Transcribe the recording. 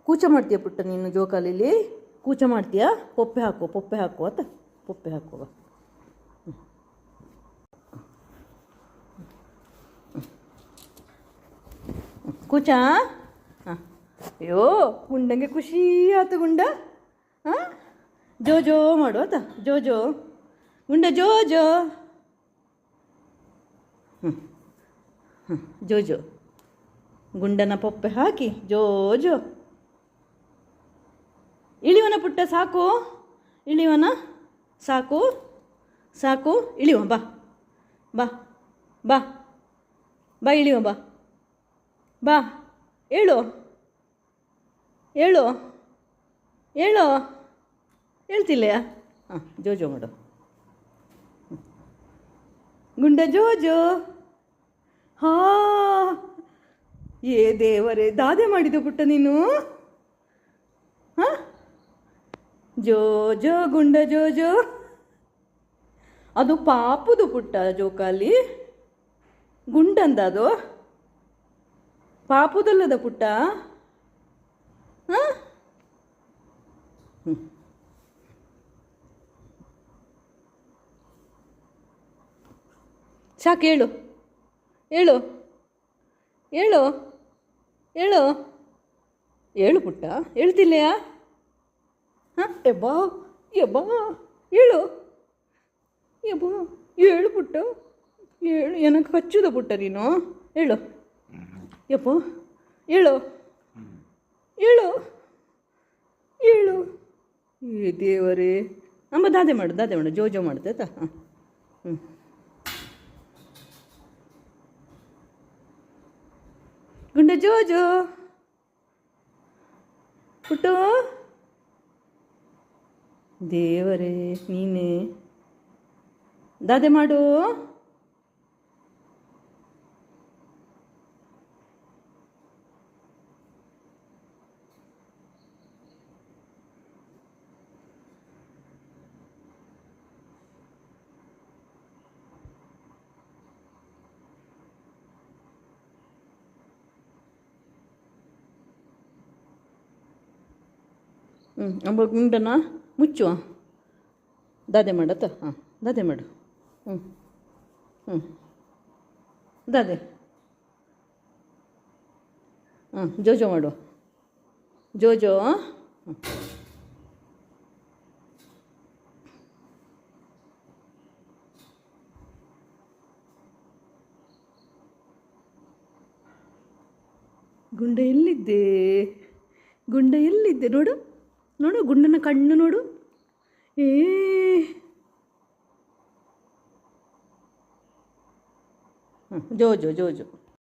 ಕೂಚ ಮಾಡ್ತೀಯ ಪುಟ್ಟ ನೀನು ಜೋಕಾಲಿಲಿ? ಕೂಚ ಮಾಡ್ತೀಯಾ? ಪೊಪ್ಪೆ ಹಾಕು ಆತ, ಪೊಪ್ಪೆ ಹಾಕುವ. ಕೂಚ. ಹಾಂ. ಅಯ್ಯೋ ಗುಂಡಂಗೆ ಖುಷಿ ಆಯ್ತು ಗುಂಡ. ಹಾಂ, ಜೋ ಮಾಡು ಆತ, ಜೋ ಗುಂಡ ಜೋ. ಜೋ ಗುಂಡನ ಪೊಪ್ಪೆ ಹಾಕಿ ಜೋ. ಇಳಿವನ ಪುಟ್ಟ, ಸಾಕು ಇಳಿವನ, ಸಾಕು ಇಳಿವ. ಬಾ ಇಳಿವ, ಬಾ ಹೇಳು ಹೇಳ್ತಿಲ್ಲಯ್ಯ? ಹಾಂ, ಜೋ ಮಾಡು ಗುಂಡ ಜೋ. ಹಾ, ಏ ದೇವರೇ, ದಾದೆ ಮಾಡಿದ್ದು ಪುಟ್ಟ ನೀನು. ಹಾಂ, ಜೋ ಗುಂಡ ಜೋ. ಅದು ಪಾಪುದು ಪುಟ್ಟ ಜೋಕಾಲಿ, ಗುಂಡಂದ ಅದು, ಪಾಪುದಲ್ಲದ ಪುಟ್ಟ. ಹಾಂ, ಸಾಕು, ಹೇಳು ಪುಟ್ಟ, ಹೇಳ್ತಿಲ್ಲಯ್ಯ? ಹಾಂ, ಎಬ್ಬಾ ಹೇಳು ಪುಟ್ಟ, ಏನಕ್ಕೆ ಹಚ್ಚುದ ಪುಟ್ಟ ನೀನು? ಯಪ್ಪ ಹೇಳು. ಏ ದೇವರೇ, ಅಮ್ಮ ದಾದೆ ಮಾಡು, ಜೋ ಮಾಡುತ್ತೆ ಆಯ್ತಾ? ಹಾಂ, ಗುಂಡ ಜೋ ಪುಟ್ಟು. ದೇವರೇ ನೀನೇ, ದಾದೆ ಮಾಡು. ಅಂಬ ಗುಂಡನ ಮುಚ್ಚುವ, ದಾದೆ ಮಾಡತ್ತ. ಹಾಂ, ದಾದೆ ಮಾಡು. ದಾದೆ. ಹಾಂ, ಜೋ ಮಾಡು, ಜೋ. ಗುಂಡ ಎಲ್ಲಿದ್ದೆ ನೋಡು ಗುಂಡನ ಕಣ್ಣು ನೋಡು. ಜೋ.